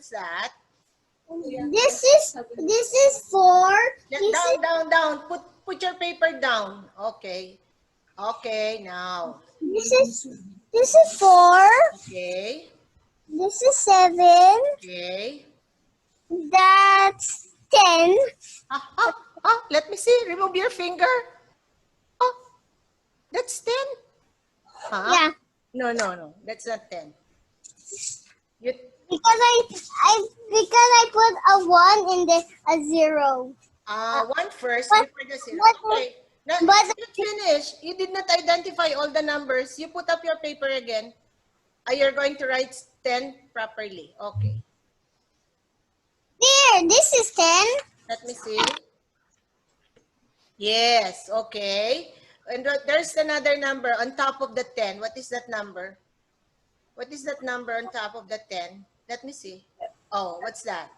What's that? This is 4. Down. Put your paper down. Okay. Okay, now. This is 4. Okay. This is 7. Okay. That's 10. Let me see. Remove your finger. Oh, that's 10. Huh? Yeah. No. That's not 10. You, Because I put a 1 in the a 0. 1 first but- before the 0. but- Okay. Now, but- let's finish. You did not identify all the numbers. You put up your paper again. You're going to write 10 properly. Okay. There, this is 10. Let me see. Yes, okay. And there's another number on top of the 10. What is that number? What is that number on top of the 10? Let me see. Oh, what's that?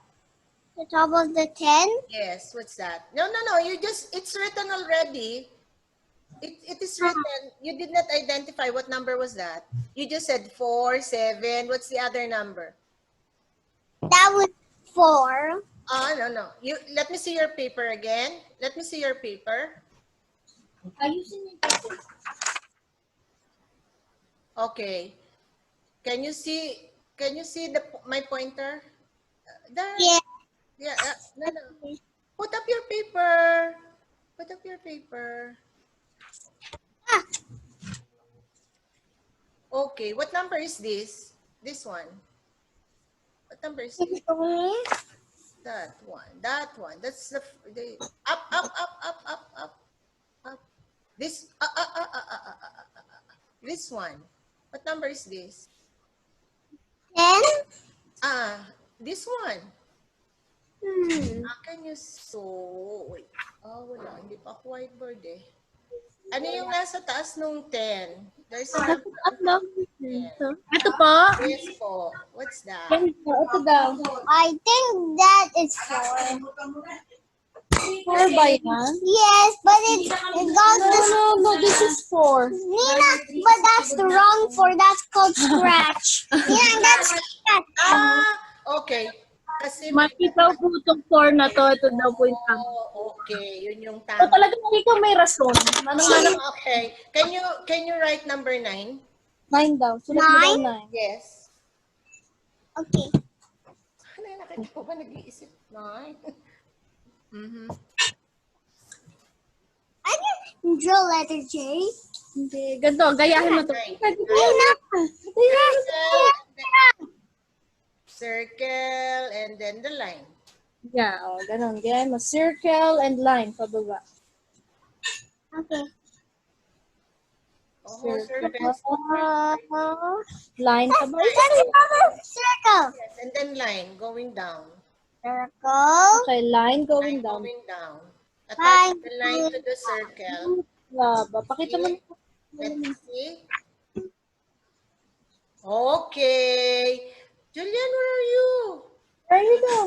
The top of the 10. Yes, what's that? No. It's written already. It is written. You did not identify what number was that. You just said 4, 7. What's the other number? That was 4. No. Let me see your paper again. Let me see your paper. Are you seeing it? Okay. Can you see my pointer? There. Yeah. Yeah. No. Put up your paper. Put up your paper. Okay. What number is this? This one. What number is this? That one. That one. That's the up. This this one. What number is this? 10. This one. Can you wait. Wala. Hindi pa ako whiteboard eh. Ano yung nasa taas nung 10? There's a number. Ito po. Yes po. What's that? Ito daw. I think that is 4. 4 ba yan? Yes, but it goes to... No, this is 4. Nina, but that's the wrong 4. That's called scratch. Nina, that's scratch. Okay. Kasi Makita po itong 4 na to. Ito daw po yung tama. okay. Yun yung So tama. talagang ikaw may rason. Okay. Can you write number 9? 9 daw. Sulat mo daw 9. Yes. Okay. Nakita ko ba nag-iisip? 9? I can draw letter J. Hindi. Ganito. Gayahin mo to. Circle and then the line. Yeah. O, ganun. Gayahin mo. Circle and line. Pababa. Okay. Line. Pababa. Circle. Yes, and then line going down. Circle. Okay. Line going Line down. going down. Attach the line to the circle. Laba. Pakita mo. Let me see. Okay. Julian, where are you? There you go.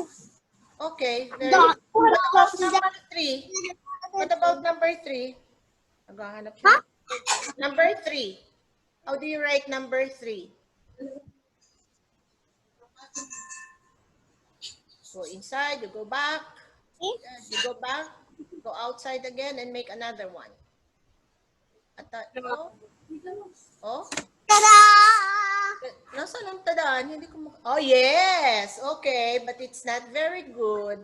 Okay. Very Dot. good. What about number 3? What about number 3? Naghahanap siya. Number 3. How do you write number 3? Go inside, you go back. Yes, you go back, go outside again and make another one. Oh. Ta-da! Nasaan ang tadaan? Hindi ko Oh, yes. Okay, but it's not very good.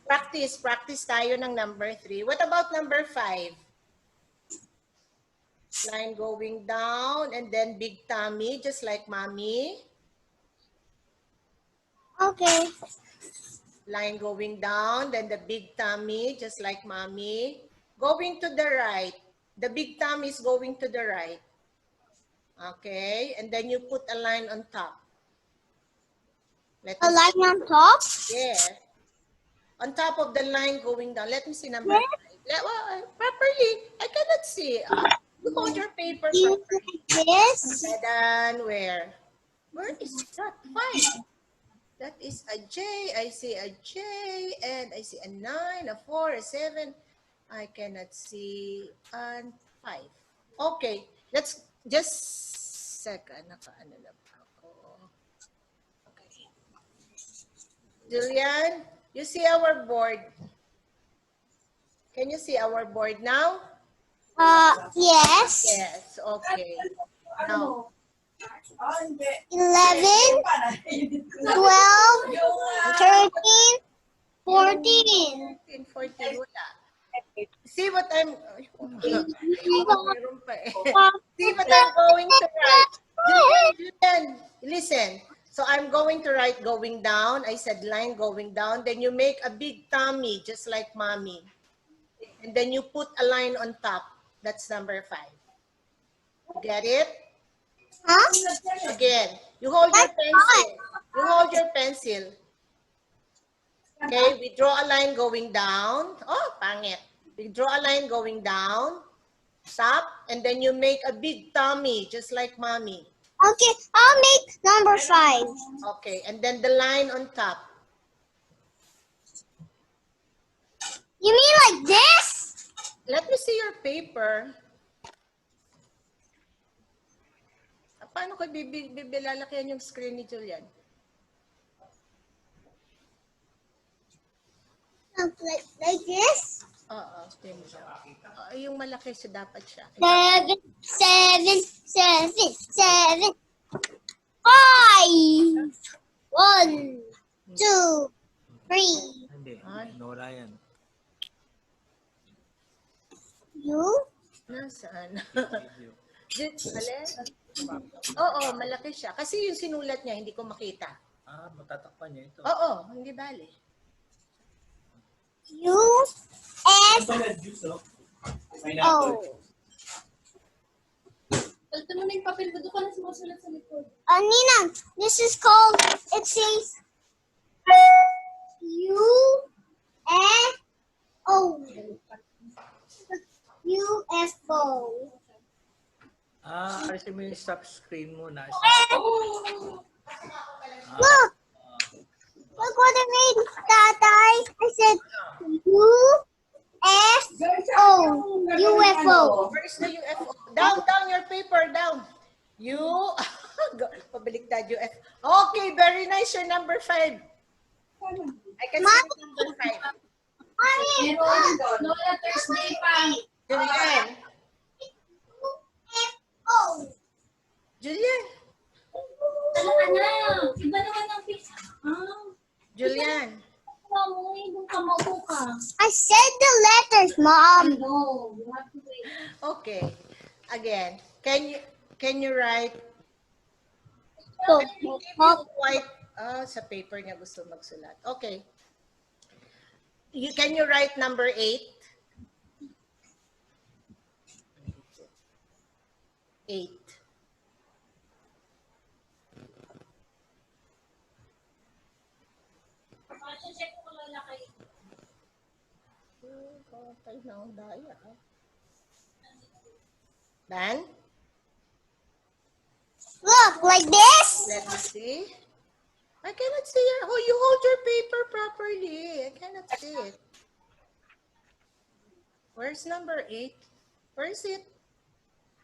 Practice tayo ng number 3. What about number 5? Line going down and then big tummy, just like mommy. Okay. Line going down, then the big tummy, just like mommy. Going to the right. The big tummy is going to the right. Okay, and then you put a line on top. A line on top? Yeah. On top of the line going down. Let me see number 5. Properly. I cannot see. You hold your paper You properly. like this? Then where? Where is that 5? That is a J. I see a J. And I see a 9, a 4, a 7. I cannot see a 5. Okay. Let's just second. Nakaano na ba ako? Okay. Julian, you see our board? Can you see our board now? Yes. Yes, okay. Now, 11, 12, 13, 14. 14, wala. See what I'm... Meron pa eh. See what I'm going to write. Julian, listen. So I'm going to write going down. I said line going down. Then you make a big tummy, just like mommy. And then you put a line on top. That's number 5. Get it? Huh? Again, you hold your pencil. You hold your pencil. Okay, we draw a line going down. Oh, pangit. We draw a line going down, top, and then you make a big tummy, just like mommy. Okay, I'll make number 5. Okay, and then the line on top. You mean like this? Let me see your paper. Paano ko bibilalakihan yung screen ni Julian? Like this? Oo, yung malaki siya dapat siya. 7, 7, 7, 7. 5. 1, 2, 3. Hindi, nawala yan. You? Nasaan? Oo, malaki siya. Kasi yung sinulat niya, hindi ko makita. Matatakpan niya ito. Oo, hindi bali. U, S, O. Ito mo na yung papel ko. Doon ka na sumusulat sa likod. Nina, this is called, it says U, F, O. UFO. Alisin mo yung stop screen muna. Look! Look what I made, Tatay. I said UFO. UFO. Where is the UFO? Down, your paper, down. Pabaliktad UFO. Okay, very nice. Your number 5. I can see number 5. Mommy, No letters, day pa. Julian. UFO. Julian. Ano ka na? Iba naman ang pizza. Julian. Mo, yung kamaupo ka. I said the letters, Mom. No, you have to wait. Okay. Again, can you write? So, Give you white. Sa paper niya gusto magsulat. Okay. Can you write number 8? 8. Check ko lalaki. Dan? look, like this. Let me see. I cannot see your... Oh, you hold your paper properly. I cannot see it. Where's number 8? Where is it?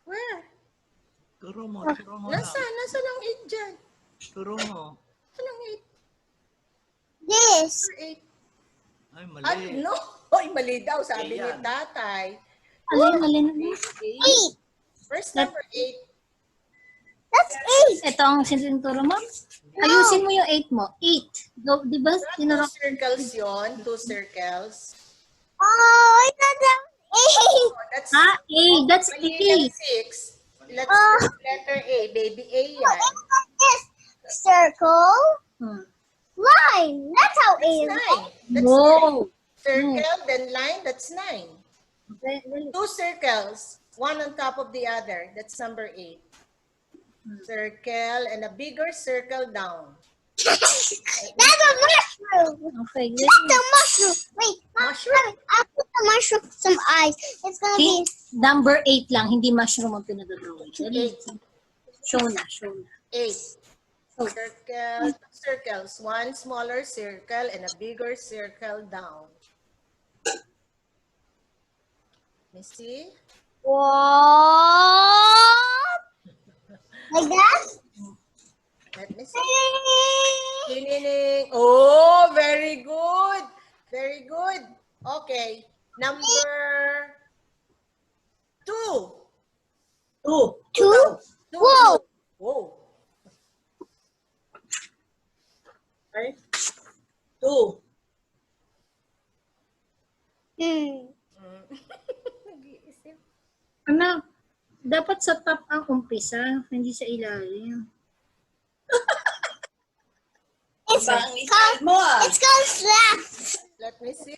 Where? Turo mo na. Nasa ang 8 dyan? Turo mo. Saan ang 8? This. Number 8. Ay, mali. No. Oy, mali daw, sabi ni Ayan. tatay. Mali na. 8. Where's number 8? That's 8. Ito ang sininturo mo. Ayusin mo yung 8 mo. 8. Di ba? 2 circles yon, 2 circles. Oh, I thought that was 8. Oh, that's 8. That's mali 8. ng 6. Let's put letter A. Baby A yan. This circle, Hmm. line. That's how A That's is. 9. That's Whoa. 9. Circle, then line, that's 9. Okay. 2 circles, one on top of the other. That's number 8. Circle and a bigger circle down. That's a mushroom. Okay. That's a mushroom. Wait, Mushroom? I'll put the mushroom some eyes. It's gonna be. Number 8 lang, hindi mushroom ang pinag-drawing. 8. Show na. 8. Circle, 2 circles, one smaller circle and a bigger circle down. Let me see. What? Like that? Let me see. Kinining. Oh, Okay. Number 2. 2. Two. Whoa. Whoa. Ay. 2. Nag-iisip. Anak, dapat sa top ang umpisa, hindi sa ilalim. It's called slap. Let me see.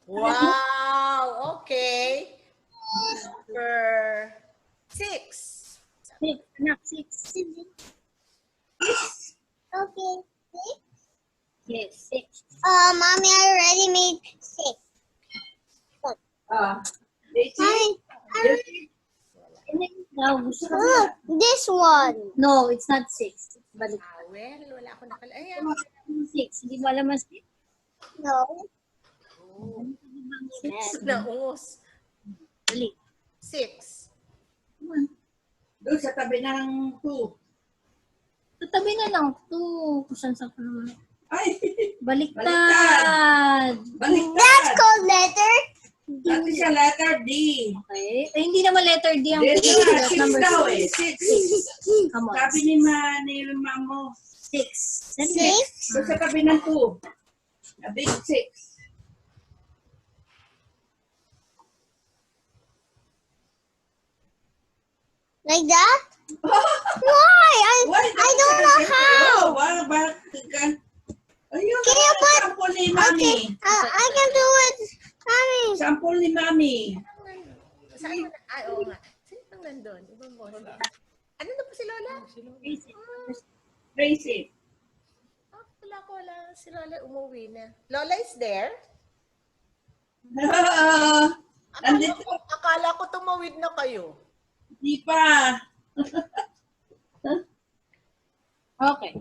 Wow. Okay. Number 6. 6, anak, 6. Okay. Yes, 6. Mommy, I already made 6. Mommy, Now, gusto ko. look, this one. No, it's not 6. Balik. Well, wala ako nakala. Ayan. 6. Hindi mo alam ang 6? No. Naungos. Balik. 6. Doon sa tabi ng 2. Tatabi na lang. 2. Kusan sa ka naman. Ay! Baliktad. Baliktad! That's called letter. Dati siya letter D. Okay. Eh, hindi naman letter D ang Dito na, 6 number daw 6. eh. 6. Come on. Sabi ni ma'am mo. 6. 6. Doon sa tabi ng 2. A big 6. Like that? Why? I don't know how. Bakit ka? Ayun, Can you put- sample ni mami. I can do it. Mommy. Sample ni mami. Saan mo na? Ay, oo nga. Sino pang nandun? Ibang boss. Ano na po si Lola? Tracy. Ah, wala. Si Lola umuwi na. Lola is there? Akala ko tumawid na kayo. Di pa. Okay.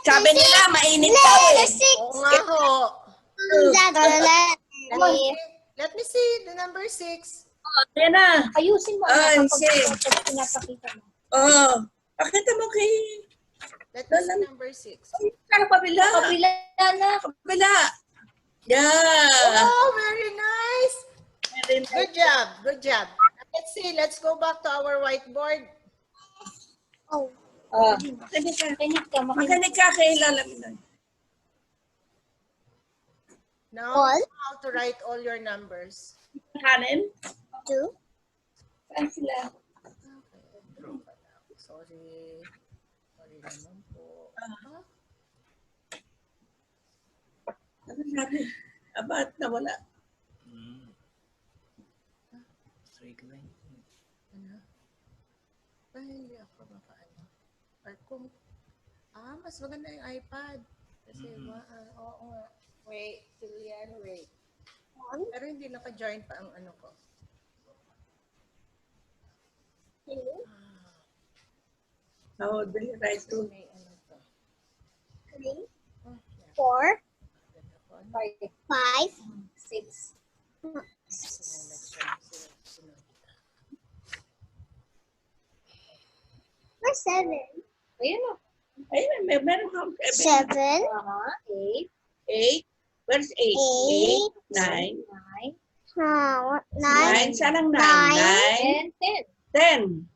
Sabi nila, mainit daw eh. Oo nga ho. Let me see the number 6. Ayan na. Ayusin mo. Ay, anak, six. kapag pinapakita mo. Oh, pakita mo kay... Let me see number 6. Saan pabila? Kabila na. Pabila. Yeah. Oh, very nice. Good job. Let's see. Let's go back to our whiteboard. Oh. Makinig ka. Makinig ka. Makinig ka kay Lalaminan. Now, All. how to write all your numbers. Hanin? 2. Saan sila? Sorry naman po. Ano natin? Abat na wala. Straight line. Ano? Ay, hindi ako makaano. Or kung, mas maganda yung iPad. Kasi, oo nga. Wait, Julian, wait. Pero hindi naka-join pa ang ano ko. Oh, dali right to. May ano to. 3, Oh, yeah. 4, Ganda ko. 5, 6. where's 7? Ayun o. Ayun, meron kang 7, 8. 8. Where's 8? 8, 9. 9. 9, 9. Saan ang 9? 9. 10. 10.